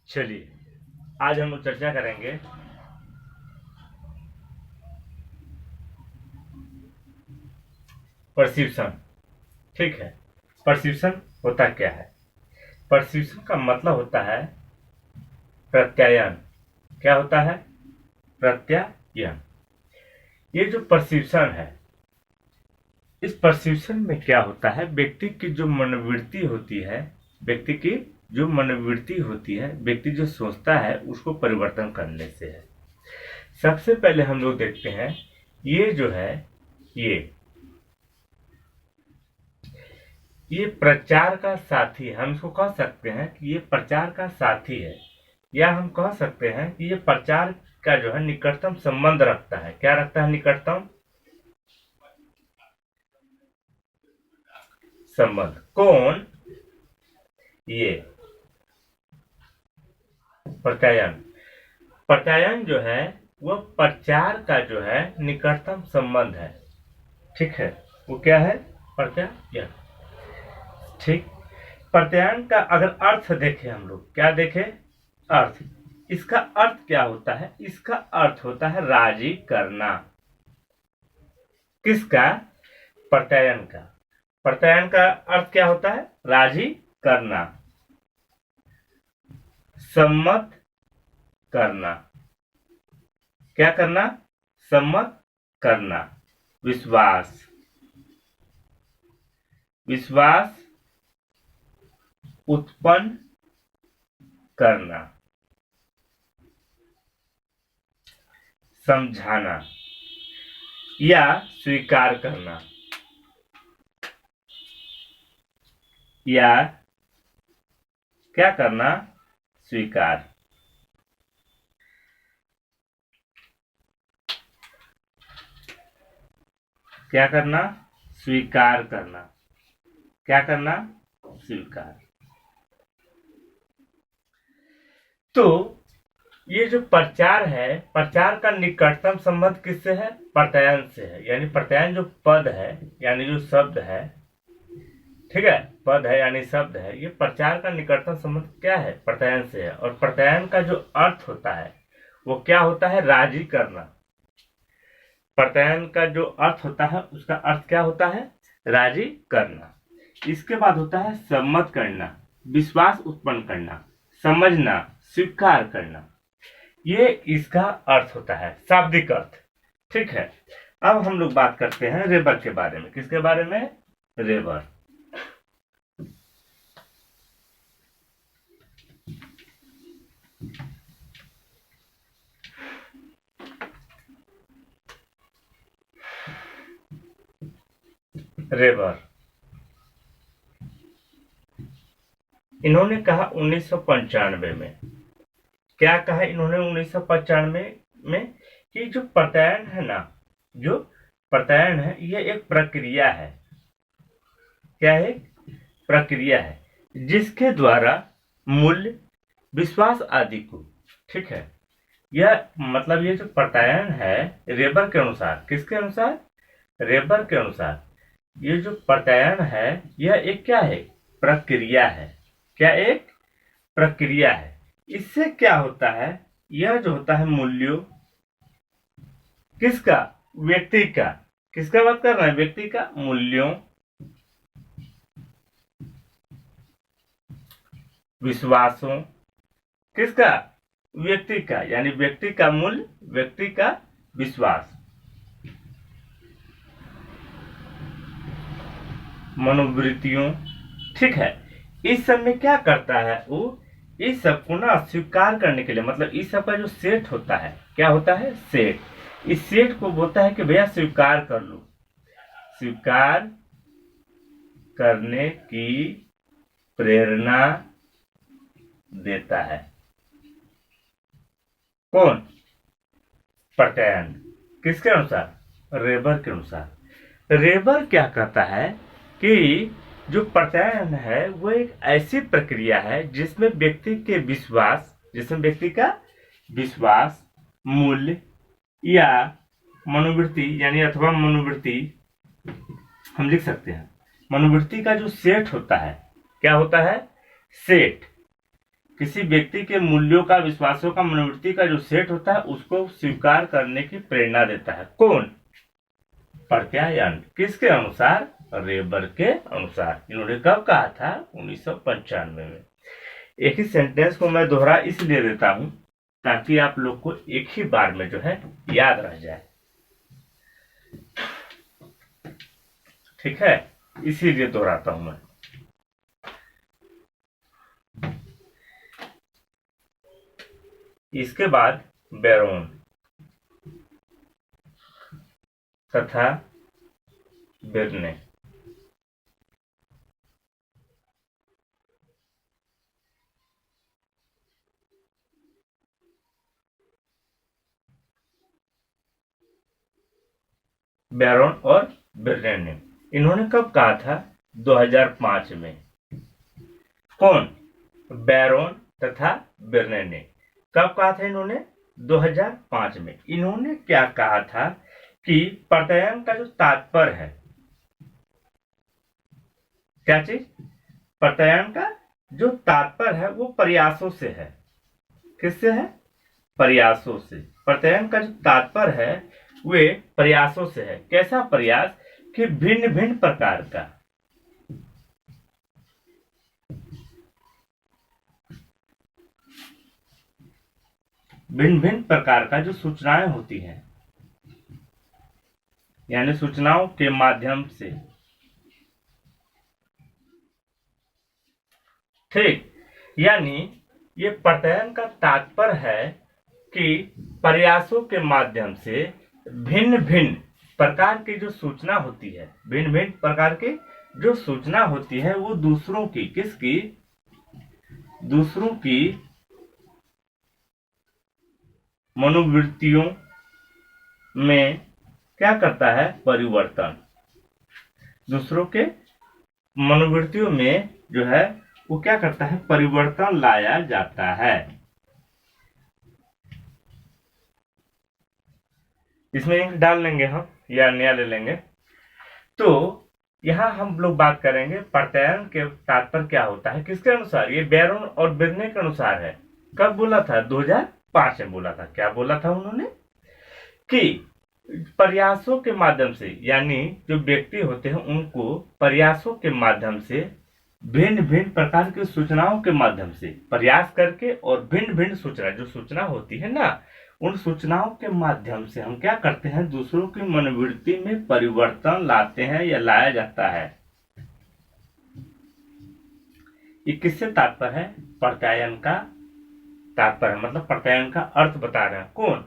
चलिए, आज हम लोग चर्चा करेंगे परसेप्शन। ठीक है, परसेप्शन होता क्या है? परसेप्शन का मतलब होता है प्रत्यायन। क्या होता है? प्रत्यायन। ये जो परसेप्शन है, इस परसेप्शन में क्या होता है, व्यक्ति की जो मनोवृत्ति होती है, व्यक्ति की जो मनोवृत्ति होती है, व्यक्ति जो सोचता है उसको परिवर्तन करने से है। सबसे पहले हम लोग देखते हैं, ये जो है ये ये प्रचार का साथी है। हम इसको कह सकते हैं कि ये प्रचार का साथी है, या हम कह सकते हैं कि ये प्रचार का जो है निकटतम संबंध रखता है। क्या रखता है? निकटतम संबंध। कौन? ये प्रत्यायन। प्रत्यायन जो है वह प्रचार का जो है निकटतम संबंध है। ठीक है, वो क्या है? प्रत्यायन। ठीक। प्रत्यायन का अगर अर्थ देखें हम लोग, क्या देखें? अर्थ। इसका अर्थ क्या होता है? इसका अर्थ होता है राजी करना। किसका? प्रत्यायन का। प्रत्यायन का अर्थ क्या होता है? राजी करना, सम्मत करना। क्या करना? सम्मत करना। विश्वास। विश्वास उत्पन्न करना। समझाना या स्वीकार करना, या क्या करना? स्वीकार। क्या करना? स्वीकार करना। क्या करना? स्वीकार। तो ये जो प्रचार है, प्रचार का निकटतम संबंध किससे है? प्रत्यायन से है। यानी प्रत्यायन जो पद है, यानी जो शब्द है, ठीक है, पद है यानी शब्द है, ये प्रचार का निकटतम संबंध क्या है? प्रत्यायन से है। और प्रत्यायन का जो अर्थ होता है वो क्या होता है? राजी करना। प्रत्यायन का जो अर्थ होता है उसका अर्थ क्या होता है? राजी करना। इसके बाद होता है सम्मत करना, विश्वास उत्पन्न करना, समझना, स्वीकार करना। ये इसका अर्थ होता है, शाब्दिक अर्थ। ठीक है, अब हम लोग बात करते हैं रेबर के बारे में। किसके बारे में? रेबर। रेबर इन्होंने कहा 1995 में। क्या कहा इन्होंने 1995 में? कि जो प्रत्यायन है ना, जो प्रत्यायन है ये एक प्रक्रिया है। क्या है? प्रक्रिया है जिसके द्वारा मूल्य, विश्वास आदि को, ठीक है, यह मतलब ये जो प्रत्यायन है रेबर के अनुसार, किसके अनुसार? रेबर के अनुसार ये जो प्रत्यायन है यह एक क्या है? प्रक्रिया है। क्या? एक प्रक्रिया है। इससे क्या होता है? यह जो होता है मूल्यों, किसका? व्यक्ति का। किसका बात कर रहे हैं? व्यक्ति का। मूल्यों, विश्वासों, किसका? व्यक्ति का। यानी व्यक्ति का मूल्य, व्यक्ति का विश्वास, मनोवृत्तियों, ठीक है, इस सब में क्या करता है वो? इस सब को ना स्वीकार करने के लिए, मतलब इस सब का जो सेट होता है, क्या होता है? सेट। इस सेट को बोलता है कि भैया स्वीकार कर लो। स्वीकार करने की प्रेरणा देता है। कौन? प्रत्यायन। किसके अनुसार? रेबर के अनुसार। रेबर क्या कहता है कि जो प्रत्यायन है वो एक ऐसी प्रक्रिया है जिसमें व्यक्ति के विश्वास, जिसमें व्यक्ति का विश्वास, मूल्य या मनोवृत्ति, यानी अथवा मनोवृत्ति हम लिख सकते हैं, मनोवृत्ति का जो सेट होता है, क्या होता है? सेट। किसी व्यक्ति के मूल्यों का, विश्वासों का, मनोवृत्ति का जो सेट होता है उसको स्वीकार करने की प्रेरणा देता है। कौन? प्रत्यायन। किसके अनुसार? रेबर के अनुसार। इन्होंने कब कहा था? 1995 में। एक ही सेंटेंस को मैं दोहरा इसलिए देता हूं ताकि आप लोग को एक ही बार में जो है याद रह जाए। ठीक है, इसीलिए दोहराता हूं मैं। इसके बाद बैरोन तथा बिर्ने। बैरोन और बिर्ने ने, इन्होंने कब कहा था? 2005 में। कौन? बैरोन तथा बिर्ने ने कब कहा था? इन्होंने 2005 में। इन्होंने क्या कहा था कि प्रत्ययन का जो तात्पर्य है, क्या चीज? प्रत्ययन का जो तात्पर्य है वो प्रयासों से है। किससे है? प्रयासों से। प्रत्ययन का जो तात्पर्य है वे प्रयासों से है। कैसा प्रयास? कि भिन्न भिन्न प्रकार का, भिन्न भिन्न प्रकार का जो सूचनाएं होती हैं, यानी सूचनाओं के माध्यम से। ठीक, यानी ये प्रत्ययन का तात्पर्य है कि प्रयासों के माध्यम से भिन्न भिन्न प्रकार की जो सूचना होती है, भिन्न भिन्न प्रकार की जो सूचना होती है वो दूसरों की, किसकी? दूसरों की मनोवृत्तियों में क्या करता है? परिवर्तन। दूसरों के मनोवृत्तियों में जो है वो क्या करता है? परिवर्तन लाया जाता है। इसमें इंक डाल लेंगे हम या नया ले लेंगे। तो यहां हम लोग बात करेंगे प्रत्ययन के तात्पर्य क्या होता है, किसके अनुसार? ये बैरोन और बिर्ने के अनुसार है। कब बोला था? 2005 में बोला था। क्या बोला था उन्होंने? कि प्रयासों के माध्यम से, यानी जो व्यक्ति होते हैं उनको प्रयासों के माध्यम से, भिन्न भिन्न प्रकार की सूचनाओं के माध्यम से प्रयास करके, और भिन्न भिन्न सूचना, जो सूचना होती है ना, उन सूचनाओं के माध्यम से हम क्या करते हैं? दूसरों की मनोवृत्ति में परिवर्तन लाते हैं या लाया जाता है। ये किससे तात्पर्य है? प्रत्ययन का तात्पर्य, मतलब प्रत्ययन का अर्थ बता रहे हैं। कौन?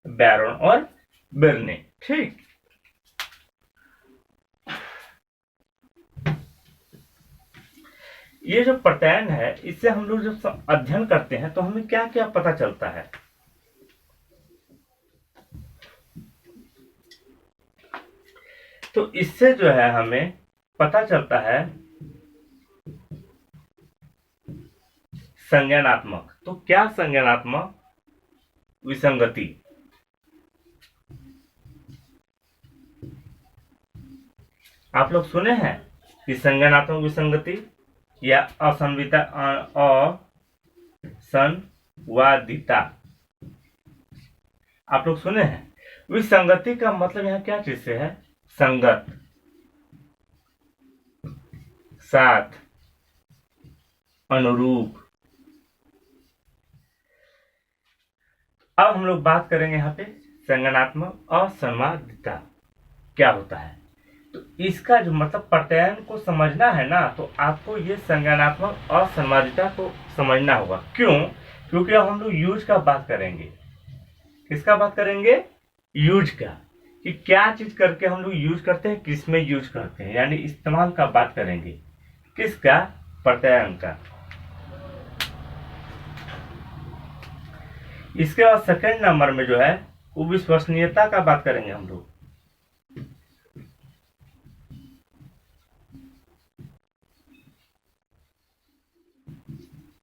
बैरोन और बिर्ने। ठीक, ये जो प्रत्ययन है इससे हम लोग जब अध्ययन करते हैं तो हमें क्या क्या पता चलता है? तो इससे जो है हमें पता चलता है संज्ञानात्मक। तो क्या संज्ञानात्मक विसंगति? आप लोग सुने हैं कि संज्ञानात्मक विसंगति या असंवादिता आप लोग सुने हैं? विसंगति का मतलब यहाँ क्या चीज से है? संगत, साथ, अनुरूप। अब हम लोग बात करेंगे यहाँ पे संज्ञानात्मक असंवादिता क्या होता है। तो इसका जो मतलब प्रत्ययन को समझना है ना, तो आपको ये संज्ञानात्मक असंवादिता को समझना होगा। क्यों? क्योंकि अब हम लोग यूज का बात करेंगे। किसका बात करेंगे? यूज का, कि क्या चीज करके हम लोग यूज करते हैं, किसमें यूज करते हैं, यानी इस्तेमाल का बात करेंगे। किसका? प्रत्ययन का। इसके बाद सेकंड नंबर में जो है वो विश्वसनीयता का बात करेंगे हम लोग।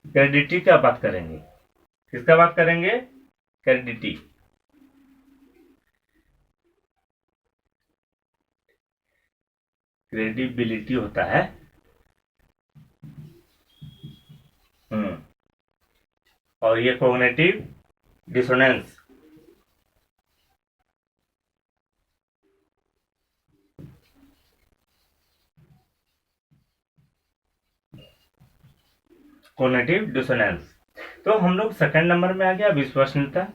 क्रेडिटी का बात करेंगे। किसका बात करेंगे? क्रेडिटी। क्रेडिबिलिटी होता है। और ये कॉग्निटिव डिसोनेंस। Cognitive dissonance. तो हम लोग सेकंड नंबर में आ गया विश्वसनीयता।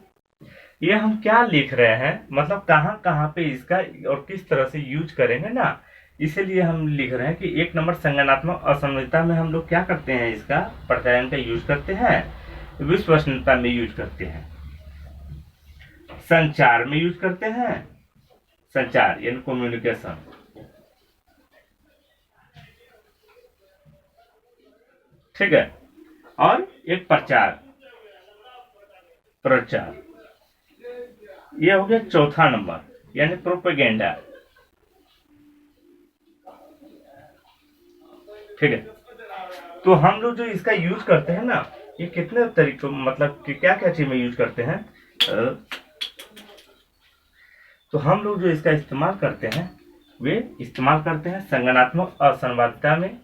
ये हम क्या लिख रहे हैं, मतलब कहाँ कहाँ पे इसका और किस तरह से यूज करेंगे ना, इसीलिए हम लिख रहे हैं कि एक नंबर संज्ञानात्मक असममितता में हम लोग क्या करते हैं, इसका प्रत्यायन का यूज करते हैं, विश्वसनीयता में यूज करते हैं, संचार में यूज करते हैं, संचार यानी कम्युनिकेशन। ठीक है। और एक प्रचार, प्रचार, ये हो गया चौथा नंबर यानी प्रोपेगेंडा। ठीक है। तो हम लोग जो इसका यूज करते हैं ना, ये कितने तरीकों, मतलब कि क्या क्या चीज में यूज करते हैं, तो हम लोग जो इसका इस्तेमाल करते हैं वे इस्तेमाल करते हैं संज्ञानात्मक असंवादिता में,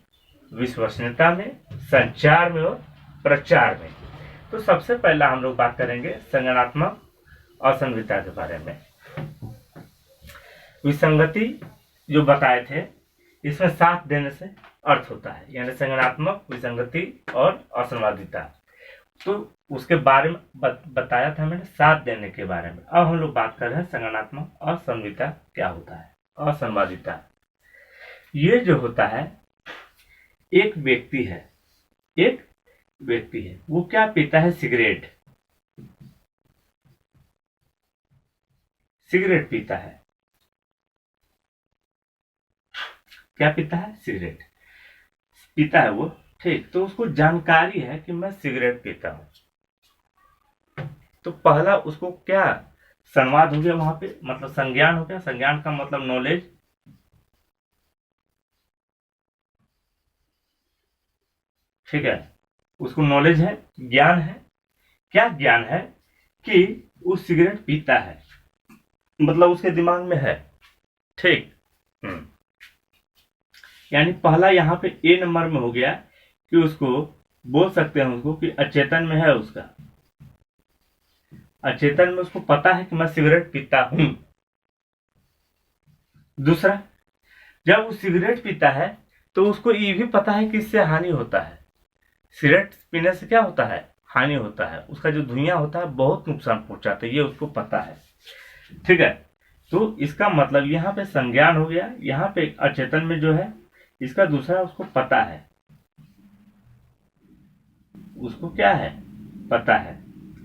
विश्वसनीयता में, संचार में और प्रचार में। तो सबसे पहला हम लोग बात करेंगे संज्ञानात्मक असंगतता के बारे में। विसंगति जो बताए थे, इसमें साथ देने से अर्थ होता है, यानी संज्ञानात्मक, विसंगति और असंवादिता। तो उसके बारे में बताया था मैंने, साथ देने के बारे में। अब हम लोग बात कर रहे हैं संज्ञानात्मक असंगतता क्या होता है, असंवादिता। ये जो होता है, एक व्यक्ति है, एक व्यक्ति है, वो क्या पीता है, सिगरेट, सिगरेट पीता है। क्या पीता है, सिगरेट पीता है वो। ठीक, तो उसको जानकारी है कि मैं सिगरेट पीता हूं। तो पहला उसको क्या संवाद हो गया वहां पे, मतलब संज्ञान हो गया। संज्ञान का मतलब नॉलेज। ठीक है, उसको नॉलेज है, ज्ञान है। क्या ज्ञान है कि वो सिगरेट पीता है, मतलब उसके दिमाग में है। ठीक। यानी पहला यहाँ पे ए नंबर में हो गया कि उसको बोल सकते हैं उसको कि अचेतन में है, उसका अचेतन में उसको पता है कि मैं सिगरेट पीता हूं। दूसरा, जब वो सिगरेट पीता है तो उसको ये भी पता है कि इससे हानि होता है। सिगरेट पीने से क्या होता है, हानि होता है, उसका जो धुआं होता है बहुत नुकसान पहुंचाता है, ये उसको पता है। ठीक है। तो इसका मतलब यहाँ पे संज्ञान हो गया, यहाँ पे अचेतन में जो है इसका दूसरा उसको पता है, उसको क्या है, पता है।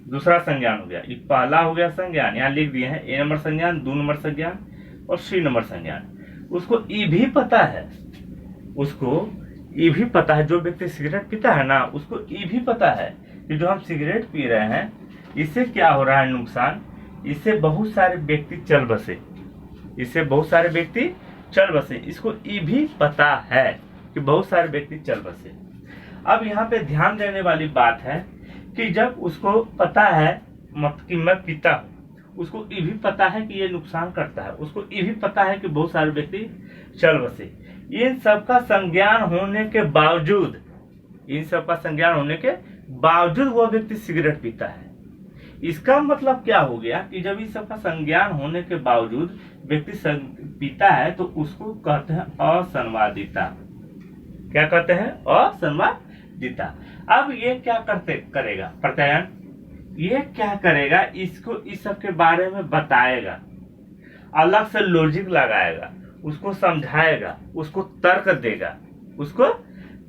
दूसरा संज्ञान हो गया। ये पहला हो गया संज्ञान, यहाँ लिख दिए हैं ए नंबर संज्ञान, 2 नंबर संज्ञान और सी नंबर संज्ञान। उसको ये भी पता है, उसको ये भी पता है, जो व्यक्ति सिगरेट पीता है ना, उसको ये भी पता है कि जो हम सिगरेट पी रहे हैं इससे क्या हो रहा है नुकसान, इससे बहुत सारे व्यक्ति चल बसे, इससे बहुत सारे व्यक्ति चल बसे। इसको ये भी पता है कि बहुत सारे व्यक्ति चल बसे। अब यहाँ पे ध्यान देने वाली बात है कि जब उसको पता है कि मैं पीता हूँ, उसको ये भी पता है कि ये नुकसान करता है, उसको ये भी पता है कि बहुत सारे व्यक्ति चल बसे। इन सबका संज्ञान होने के बावजूद, इन सबका संज्ञान होने के बावजूद वो व्यक्ति सिगरेट पीता है। इसका मतलब क्या हो गया कि जब इस सबका संज्ञान होने के बावजूद व्यक्ति पीता है तो उसको कहते हैं असंवादिता। क्या कहते हैं, असंवादिता। अब ये क्या करेगा प्रत्यायन, ये क्या करेगा, इसको इस सब के बारे में बताएगा, अलग से लॉजिक लगाएगा, उसको समझाएगा, उसको तर्क देगा, उसको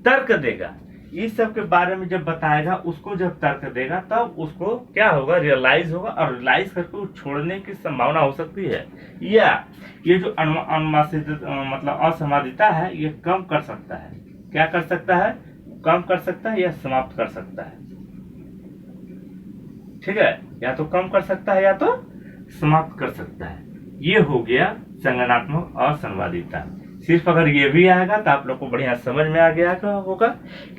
तर्क देगा। इस सब के बारे में जब बताएगा, उसको जब तर्क देगा, तब उसको क्या होगा, रियलाइज होगा, और रियलाइज करके वो छोड़ने की संभावना हो सकती है, या ये जो मतलब असंवादिता है ये कम कर सकता है। क्या कर सकता है, कम कर सकता है या समाप्त कर सकता है। ठीक है, या तो कम कर सकता है या तो समाप्त कर सकता है। ये हो गया संज्ञानात्मक असंवादिता। सिर्फ अगर ये भी आएगा तो आप लोग को बढ़िया समझ में आ गया होगा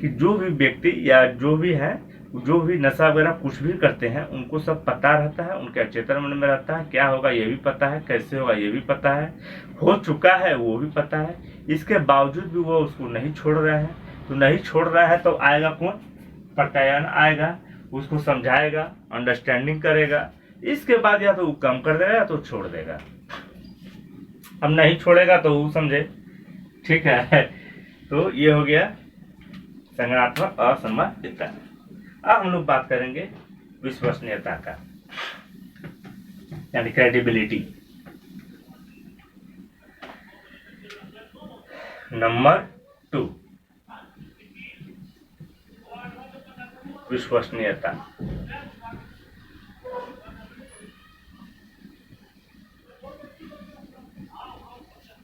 कि जो भी व्यक्ति या जो भी है, जो भी नशा वगैरह कुछ भी करते हैं, उनको सब पता रहता है, उनके अचेतन मन में रहता है, क्या होगा ये भी पता है, कैसे होगा ये भी पता है, हो चुका है वो भी पता है। इसके बावजूद भी वो उसको नहीं छोड़ रहे हैं। तो नहीं छोड़ रहा है तो आएगा कौन, प्रत्यायन आएगा। उसको समझाएगा, अंडरस्टैंडिंग करेगा, इसके बाद या तो वो कम कर देगा या तो छोड़ देगा। अब नहीं छोड़ेगा तो वो समझे, ठीक है। तो ये हो गया संज्ञानात्मक असंबंधितता। अब हम लोग बात करेंगे विश्वसनीयता का, यानी क्रेडिबिलिटी। नंबर 2, विश्वसनीयता।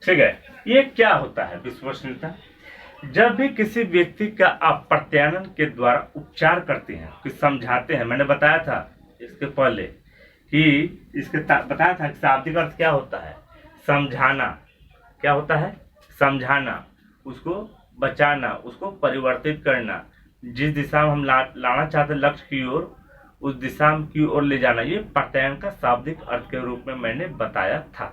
ठीक है, ये क्या होता है विश्वसनीयता? जब भी किसी व्यक्ति का आप प्रत्यायन के द्वारा उपचार करते हैं, कि समझाते हैं, मैंने बताया था इसके पहले कि बताया था कि शाब्दिक अर्थ क्या होता है, समझाना। क्या होता है? समझाना, उसको बचाना, उसको परिवर्तित करना, जिस दिशा में हम लाना चाहते लक्ष्य की ओर, उस दिशा की ओर ले जाना। ये प्रत्यायन का शाब्दिक अर्थ के रूप में मैंने बताया था।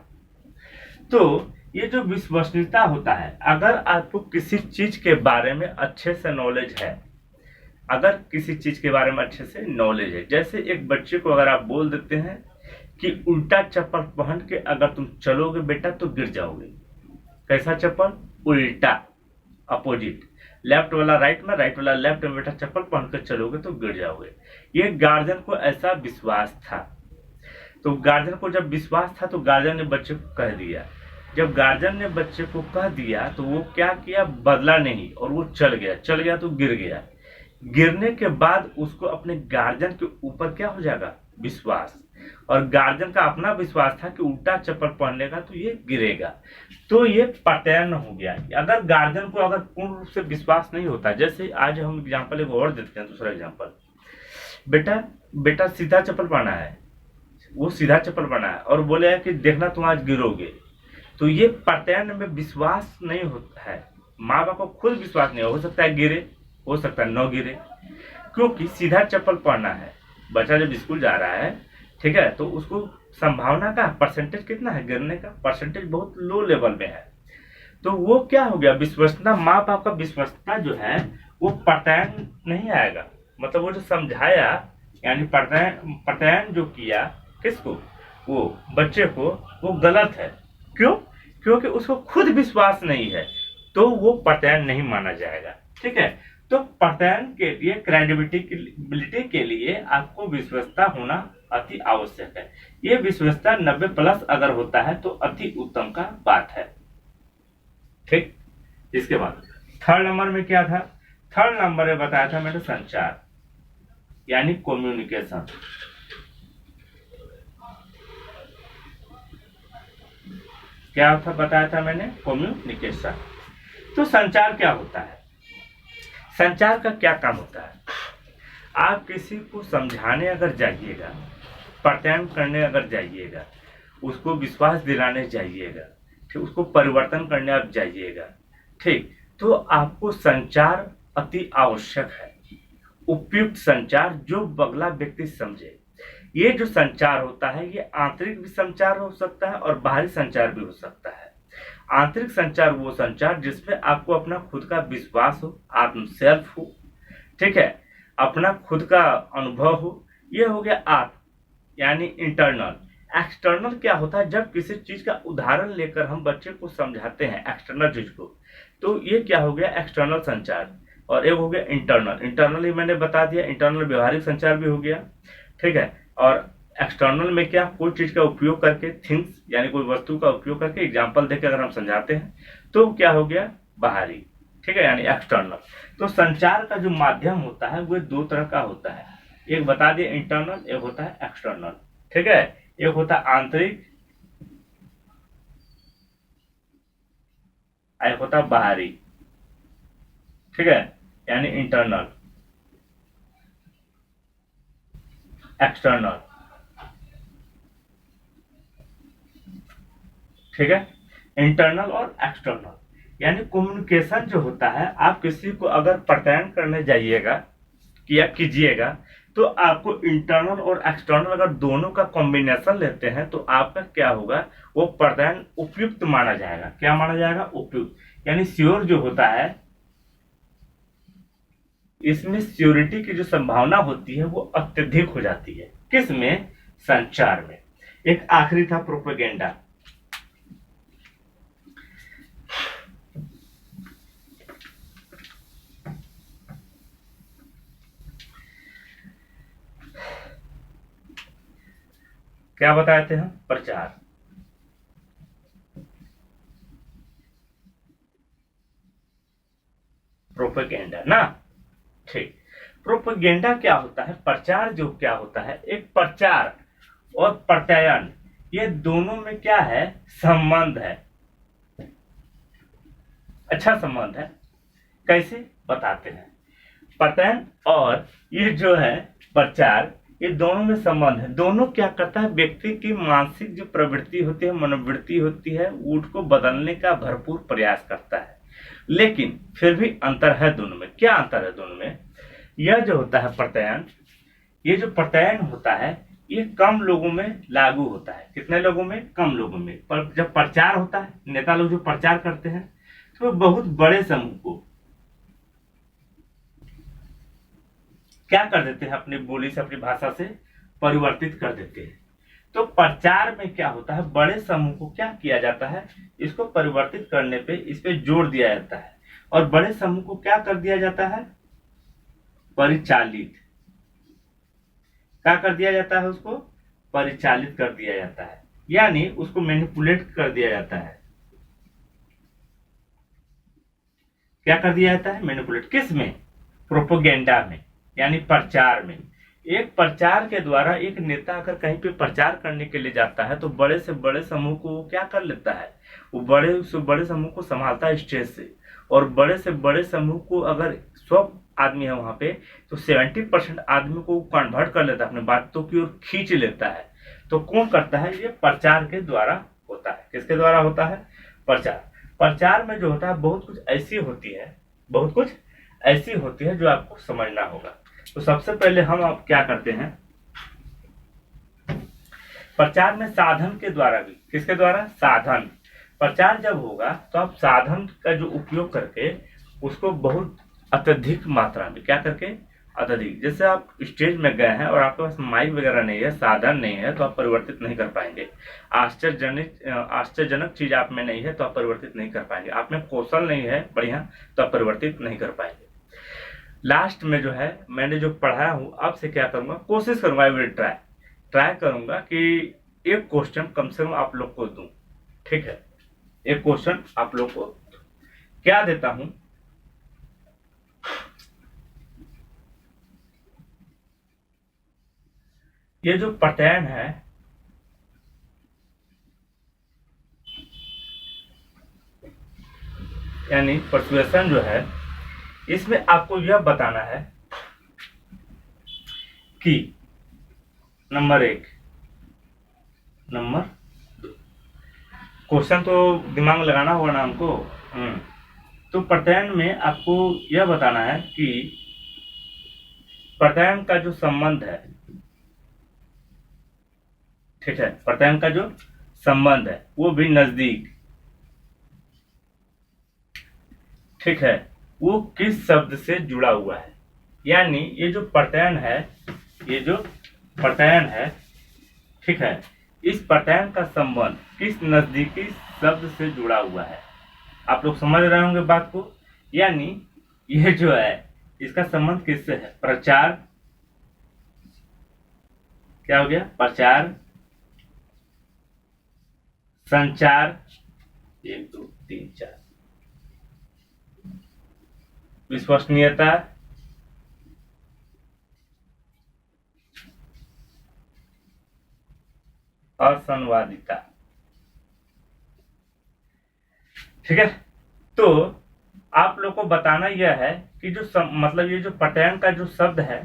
तो ये जो विश्वसनीयता होता है, अगर आपको किसी चीज के बारे में अच्छे से नॉलेज है, अगर किसी चीज के बारे में अच्छे से नॉलेज है, जैसे एक बच्चे को अगर आप बोल देते हैं कि उल्टा चप्पल पहन के अगर तुम चलोगे बेटा तो गिर जाओगे। कैसा चप्पल? उल्टा, अपोजिट, लेफ्ट वाला राइट में, राइट वाला लेफ्ट में, बेटा चप्पल पहन कर चलोगे तो गिर जाओगे। ये गार्जियन को ऐसा विश्वास था। तो गार्जियन को जब विश्वास था तो गार्जियन ने बच्चे को कह दिया। जब गार्जियन ने बच्चे को कह दिया तो वो क्या किया? बदला नहीं, और वो चल गया तो गिर गया। गिरने के बाद उसको अपने गार्जियन के ऊपर क्या हो जाएगा? विश्वास। और गार्जियन का अपना विश्वास था कि उल्टा चप्पल पहनेगा तो ये गिरेगा। तो ये प्रत्यायन हो गया। अगर गार्जियन को अगर पूर्ण रूप से विश्वास नहीं होता, जैसे आज हम एग्जाम्पल एक और देते हैं, दूसरा एग्जाम्पल, बेटा सीधा चप्पल पहना है, वो सीधा चप्पल पहना है और बोले कि देखना तुम आज गिरोगे, तो ये प्रत्यायन में विश्वास नहीं होता है। माँ बाप को खुद विश्वास नहीं हो सकता है गिरे, हो सकता है न गिरे, क्योंकि सीधा चप्पल पहना है। बच्चा जब स्कूल जा रहा है, ठीक है, तो उसको संभावना का परसेंटेज कितना है? गिरने का परसेंटेज बहुत लो लेवल में है। तो वो क्या हो गया? विश्वसनीयता, माँ बाप का विश्वसनीयता जो है वो प्रत्यायन नहीं आएगा। मतलब वो जो समझाया, यानी प्रत्यायन जो किया किसको? वो बच्चे को, वो गलत है। क्यों? क्योंकि उसको खुद विश्वास नहीं है, तो वो प्रत्यायन नहीं माना जाएगा। ठीक है, तो प्रत्यायन के लिए, क्रेडिबिलिटी के लिए आपको विश्वसनीयता होना अति आवश्यक है। ये विश्वसनीयता 90+ अगर होता है तो अति उत्तम का बात है। ठीक, इसके बाद थर्ड नंबर में क्या था? थर्ड नंबर में बताया था मैंने संचार, यानी कम्युनिकेशन। क्या था बताया था मैंने? कम्युनिकेशन। तो संचार क्या होता है? संचार का क्या काम होता है? आप किसी को समझाने अगर जाइएगा, प्रत्यायन करने अगर जाइएगा, उसको विश्वास दिलाने जाइएगा, ठीक, उसको परिवर्तन करने आप जाइएगा, ठीक, तो आपको संचार अति आवश्यक है। उपयुक्त संचार जो अगला व्यक्ति समझे। ये जो संचार होता है ये आंतरिक भी संचार हो सकता है और बाहरी संचार भी हो सकता है। आंतरिक संचार वो संचार जिसमें आपको अपना खुद का विश्वास हो, आत्म सेल्फ हो, ठीक है, अपना खुद का अनुभव हो, ये हो गया आत्म, यानी इंटरनल। एक्सटर्नल क्या होता है? जब किसी चीज का उदाहरण लेकर हम बच्चे को समझाते हैं एक्सटर्नल चीज को, तो ये क्या हो गया? एक्सटर्नल संचार। और एक हो गया इंटरनल। इंटरनल ही मैंने बता दिया, इंटरनल व्यवहारिक संचार भी हो गया, ठीक है। और एक्सटर्नल में क्या? कोई चीज का उपयोग करके, थिंग्स यानी कोई वस्तु का उपयोग करके, एग्जाम्पल देकर अगर हम समझाते हैं तो क्या हो गया? बाहरी, ठीक है, यानी एक्सटर्नल। तो संचार का जो माध्यम होता है वो दो तरह का होता है। एक बता दिए इंटरनल, एक होता है एक्सटर्नल, ठीक है। एक होता है आंतरिक, एक होता है बाहरी, ठीक है, यानी इंटरनल, एक्सटर्नल, ठीक है। इंटरनल और एक्सटर्नल, यानी कम्युनिकेशन जो होता है, आप किसी को अगर प्रत्यायन करने जाइएगा, किया कीजिएगा, तो आपको इंटरनल और एक्सटर्नल अगर दोनों का कॉम्बिनेशन लेते हैं तो आपका क्या होगा? वो प्रत्यायन उपयुक्त माना जाएगा। क्या माना जाएगा? उपयुक्त, यानी श्योर जो होता है, इसमें श्योरिटी की जो संभावना होती है वो अत्यधिक हो जाती है। किसमें? संचार में। एक आखिरी था प्रोपेगेंडा। क्या बताए थे हम? प्रचार। प्रोपेगेंडा ना, ठीक। प्रोपेगेंडा क्या होता है? प्रचार जो क्या होता है, एक प्रचार और प्रत्ययन, ये दोनों में क्या है? संबंध है, अच्छा संबंध है। कैसे? बताते हैं। प्रत्ययन और ये जो है प्रचार, ये दोनों में संबंध है। दोनों क्या करता है? व्यक्ति की मानसिक जो प्रवृत्ति होती है, मनोवृत्ति होती है, उसको बदलने का भरपूर प्रयास करता है। लेकिन फिर भी अंतर है दोनों में। क्या अंतर है दोनों में? यह जो होता है प्रत्ययन, ये जो प्रत्ययन होता है ये कम लोगों में लागू होता है। कितने लोगों में? कम लोगों में। पर जब प्रचार होता है, नेता लोग जो प्रचार करते हैं, तो बहुत बड़े समूह को क्या कर देते हैं? अपनी बोली से, अपनी भाषा से परिवर्तित कर देते हैं। तो प्रचार में क्या होता है? बड़े समूह को क्या किया जाता है? इसको परिवर्तित करने पे, इस पे जोर दिया जाता है। और बड़े समूह को क्या कर दिया जाता है? परिचालित। क्या कर दिया जाता है? उसको परिचालित कर दिया जाता है, यानी उसको मैनिपुलेट कर दिया जाता है। क्या कर दिया जाता है? मैनिपुलेट। किस में? प्रोपोगेंडा में, यानी प्रचार में। एक प्रचार के द्वारा एक नेता अगर कहीं पे प्रचार करने के लिए जाता है, तो बड़े से बड़े समूह को वो क्या कर लेता है? वो बड़े से बड़े समूह को संभालता है स्टेज से। और बड़े से बड़े समूह को अगर 100 आदमी है वहां पे, तो 70% आदमी को कन्वर्ट कर लेता है, अपनी बातों की ओर खींच लेता है। तो कौन करता है? ये प्रचार के द्वारा होता है। किसके द्वारा होता है? प्रचार। प्रचार में जो होता है, बहुत कुछ ऐसी होती है, बहुत कुछ ऐसी होती है जो आपको समझना होगा। तो सबसे पहले हम अब क्या करते हैं? प्रचार में साधन के द्वारा भी। किसके द्वारा? साधन। प्रचार जब होगा तो आप साधन का जो उपयोग करके उसको बहुत अत्यधिक मात्रा में, क्या करके? अत्यधिक। जैसे आप स्टेज में गए हैं और आपके पास माइक वगैरह नहीं है, साधन नहीं है, तो आप परिवर्तित नहीं कर पाएंगे। आश्चर्यजनक चीज आप में नहीं है तो आप परिवर्तित नहीं कर पाएंगे। आप में कौशल नहीं है बढ़िया, तो आप परिवर्तित नहीं कर पाएंगे। लास्ट में जो है, मैंने जो पढ़ाया हूं, आपसे क्या करूंगा? कोशिश करूंगा, आई विल ट्राई करूंगा कि एक क्वेश्चन कम से कम आप लोग को दूं। ठीक है, एक क्वेश्चन आप लोग को क्या देता हूं? ये जो प्रत्ययन है, यानी परसुएशन जो है, इसमें आपको यह बताना है कि नंबर 1, नंबर 2, क्वेश्चन तो दिमाग में लगाना होगा ना हमको। तो प्रत्ययन में आपको यह बताना है कि प्रत्ययन का जो संबंध है, ठीक है, प्रत्ययन का जो संबंध है वो भी नजदीक, ठीक है, वो किस शब्द से जुड़ा हुआ है। यानी ये जो प्रत्ययन है, ये जो प्रत्ययन है, ठीक है, इस प्रत्ययन का संबंध किस नजदीकी शब्द से जुड़ा हुआ है। आप लोग समझ रहे होंगे बात को। यानी ये जो है, इसका संबंध किससे है? प्रचार। क्या हो गया? प्रचार, संचार, 1 2 3 4, विश्वसनीयता, और संवादिता। ठीक है, तो आप लोग को बताना यह है कि जो मतलब ये जो प्रत्ययन का जो शब्द है,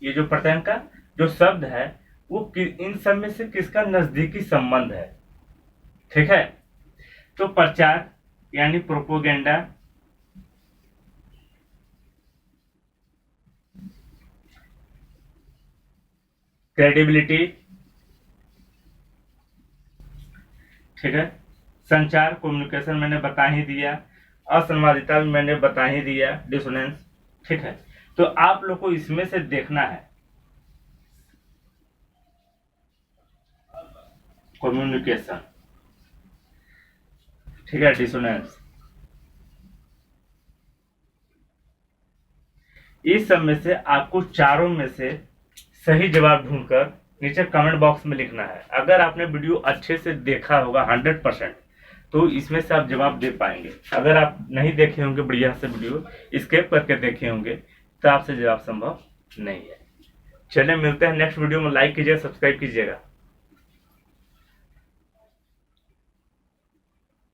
ये जो प्रत्ययन का जो शब्द है, वो इन सब में से किसका नजदीकी संबंध है। ठीक है, तो प्रचार यानी प्रोपोगेंडा, क्रेडिबिलिटी, ठीक है, संचार कम्युनिकेशन मैंने बता ही दिया, असंवादिता भी मैंने बता ही दिया, डिसोनेंस। ठीक है, तो आप लोग को इसमें से देखना है कम्युनिकेशन, ठीक है, डिसोनेंस। इस सब में से आपको चारों में से सही जवाब ढूंढकर नीचे कमेंट बॉक्स में लिखना है। अगर आपने वीडियो अच्छे से देखा होगा 100%, तो इसमें से आप जवाब दे पाएंगे। अगर आप नहीं देखे होंगे बढ़िया से वीडियो स्किप करके देखे होंगे तो आपसे जवाब संभव नहीं है। चलिए मिलते हैं नेक्स्ट वीडियो में। लाइक कीजिएगा, सब्सक्राइब कीजिएगा।